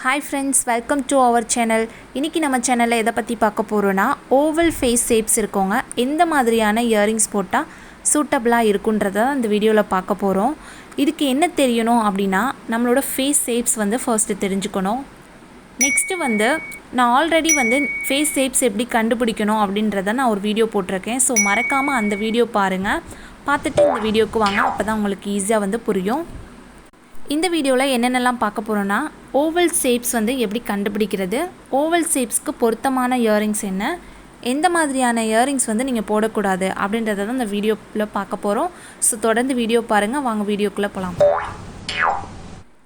Hi friends, welcome to our channel. இன்னைக்கு நம்ம சேனல்ல எதை பத்தி பார்க்க போறோம்னா ஓவல் ஃபேஸ் ஷேப்ஸ் இருக்கவங்க எந்த மாதிரியான இயரிங்ஸ் போட்டா சூட்டபிளா இருக்கும்ன்றத இந்த வீடியோல பார்க்க போறோம். இதுக்கு என்ன தெரியணும் அப்படினா நம்மளோட ஃபேஸ் ஷேப்ஸ் ஃபர்ஸ்ட் தெரிஞ்சுக்கணும். நெக்ஸ்ட் நான் ஆல்ரெடி ஃபேஸ் ஷேப்ஸ் எப்படி கண்டுபிடிக்கணும் அப்படின்றத நான் ஒரு வீடியோ போட்டிருக்கேன். ஸோ மறக்காம அந்த வீடியோ பாருங்க. பார்த்துட்டு இந்த வீடியோக்கு வாங்க. அப்பதான் உங்களுக்கு ஈஸியா புரியும். இந்த வீடியோவில் என்னென்னலாம் பார்க்க போகிறோன்னா ஓவல் ஷேப்ஸ் எப்படி கண்டுபிடிக்கிறது, ஓவல் ஷேப்ஸ்க்கு பொருத்தமான இயரிங்ஸ் என்ன, எந்த மாதிரியான இயரிங்ஸ் நீங்கள் போடக்கூடாது அப்படின்றத தான் இந்த வீடியோவில் பார்க்க போகிறோம். ஸோ தொடர்ந்து வீடியோ பாருங்கள். வாங்க வீடியோக்குள்ளே போகலாம்.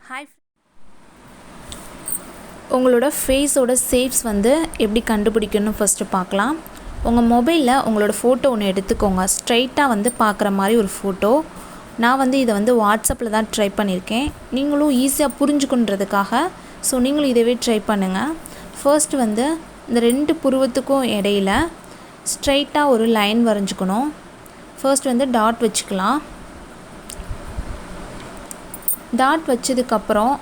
ஹாய், உங்களோட ஃபேஸோட ஷேப்ஸ் எப்படி கண்டுபிடிக்கணும்னு ஃபஸ்ட்டு பார்க்கலாம். உங்கள் மொபைலில் உங்களோட ஃபோட்டோ ஒன்று எடுத்துக்கோங்க. ஸ்ட்ரைட்டாக பார்க்குற மாதிரி ஒரு ஃபோட்டோ. நான் இதை வாட்ஸ்அப்பில் தான் ட்ரை பண்ணியிருக்கேன். நீங்களும் ஈஸியாக புரிஞ்சுக்கணுன்றதுக்காக ஸோ நீங்களும் இதவே ட்ரை பண்ணுங்கள். ஃபர்ஸ்ட் இந்த ரெண்டு புருவத்துக்கும் இடையில் ஸ்ட்ரைட்டாக ஒரு லைன் வரைஞ்சிக்கணும். ஃபர்ஸ்ட் டாட் வச்சுக்கலாம். டாட் வச்சதுக்கப்புறம்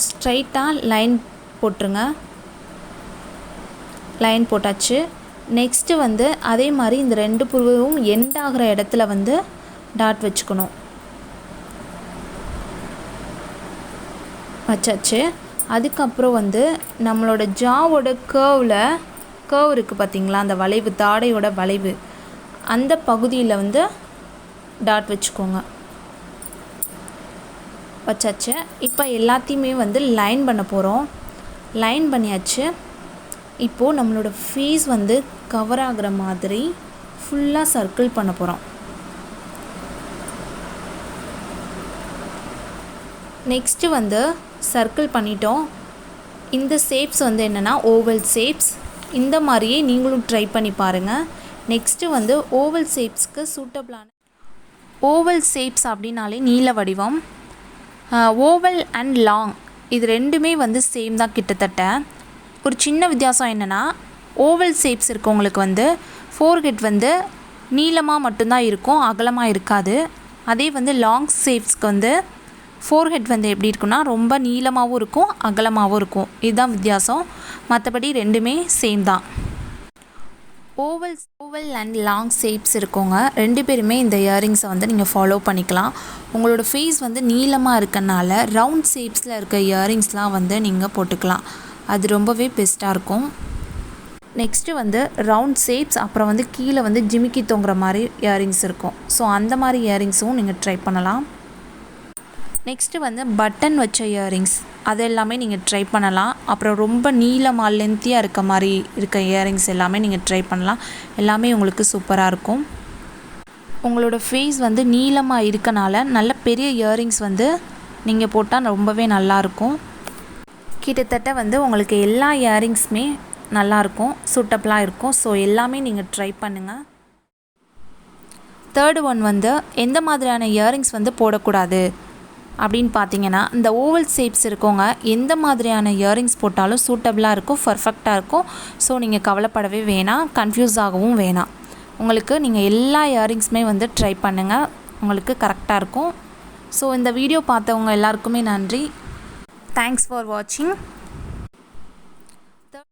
ஸ்ட்ரைட்டாக லைன் போட்டுருங்க. லைன் போட்டாச்சு. நெக்ஸ்ட்டு அதே மாதிரி இந்த ரெண்டு புருவமும் எண்ட் ஆகிற இடத்துல டாட் வச்சுக்கணும். வச்சாச்சு. அதுக்கப்புறம் நம்மளோட ஜாவோட கர்வ் இருக்குது பார்த்திங்களா, அந்த வளைவு, தாடையோட வளைவு, அந்த பகுதியில் டாட் வச்சுக்கோங்க. வச்சாச்சு. இப்போ எல்லாத்தையுமே லைன் பண்ண போகிறோம். லைன் பண்ணியாச்சு. இப்போது நம்மளோட ஃபேஸ் கவர் ஆகிற மாதிரி ஃபுல்லாக சர்க்கிள் பண்ண போகிறோம். நெக்ஸ்ட்டு சர்க்கிள் பண்ணிட்டோம். இந்த ஷேப்ஸ் என்னென்னா ஓவல் ஷேப்ஸ். இந்த மாதிரியே நீங்களும் ட்ரை பண்ணி பாருங்கள். நெக்ஸ்ட்டு ஓவல் ஷேப்ஸ்க்கு சூட்டபிளான ஓவல் ஷேப்ஸ் அப்படின்னாலே நீல வடிவம். ஓவல் அண்ட் லாங் இது ரெண்டுமே சேம் தான் கிட்டத்தட்ட. ஒரு சின்ன வித்தியாசம் என்னென்னா ஓவல் ஷேப்ஸ் இருக்கவங்களுக்கு ஃபோர்ஹெட் நீளமாக மட்டும்தான் இருக்கும், அகலமாக இருக்காது. அதே லாங் ஷேப்ஸ்க்கு ஃபோர்ஹெட் எப்படி இருக்குன்னா ரொம்ப நீளமாகவும் இருக்கும், அகலமாகவும் இருக்கும். இதுதான் வித்தியாசம். மற்றபடி ரெண்டுமே சேம் தான். ஓவல் அண்ட் லாங் ஷேப்ஸ் இருக்கவங்க ரெண்டு பேருமே இந்த இயரிங்ஸை நீங்கள் ஃபாலோ பண்ணிக்கலாம். உங்களோட ஃபேஸ் நீளமாக இருக்கனால ரவுண்ட் ஷேப்ஸில் இருக்க இயரிங்ஸ்லாம் நீங்கள் போட்டுக்கலாம். அது ரொம்பவே பெஸ்ட்டாக இருக்கும். நெக்ஸ்ட்டு ரவுண்ட் ஷேப்ஸ், அப்புறம் கீழே ஜிமிக்கி தொங்குற மாதிரி இயரிங்ஸ் இருக்கும். ஸோ அந்த மாதிரி இயரிங்ஸும் நீங்கள் ட்ரை பண்ணலாம். நெக்ஸ்ட்டு பட்டன் வச்ச இயரிங்ஸ் அது எல்லாமே நீங்கள் ட்ரை பண்ணலாம். அப்புறம் ரொம்ப நீளமாக லென்த்தியாக இருக்க மாதிரி இருக்க இயரிங்ஸ் எல்லாமே நீங்கள் ட்ரை பண்ணலாம். எல்லாமே உங்களுக்கு சூப்பராக இருக்கும். உங்களோட ஃபேஸ் நீளமாக இருக்கனால நல்ல பெரிய இயரிங்ஸ் நீங்கள் போட்டால் ரொம்பவே நல்லாயிருக்கும். கிட்டத்தட்ட உங்களுக்கு எல்லா இயரிங்ஸுமே நல்லாயிருக்கும், சூட்டபிளாக இருக்கும். ஸோ எல்லாமே நீங்கள் ட்ரை பண்ணுங்கள். தேர்டு ஒன் எந்த மாதிரியான இயரிங்ஸ் போடக்கூடாது அப்படின்னு பார்த்தீங்கன்னா, இந்த ஓவல் ஷேப்ஸ் இருக்கவங்க எந்த மாதிரியான இயரிங்ஸ் போட்டாலும் சூட்டபிளாக இருக்கும், பர்ஃபெக்டாக இருக்கும். ஸோ நீங்கள் கவலைப்படவே வேணாம், கன்ஃபியூஸ் ஆகவும் வேணாம். உங்களுக்கு நீங்கள் எல்லா இயரிங்ஸுமே ட்ரை பண்ணுங்கள், உங்களுக்கு கரெக்டாக இருக்கும். ஸோ இந்த வீடியோ பார்த்தவங்க எல்லாருக்குமே நன்றி. தேங்க்ஸ் ஃபார் வாட்சிங்.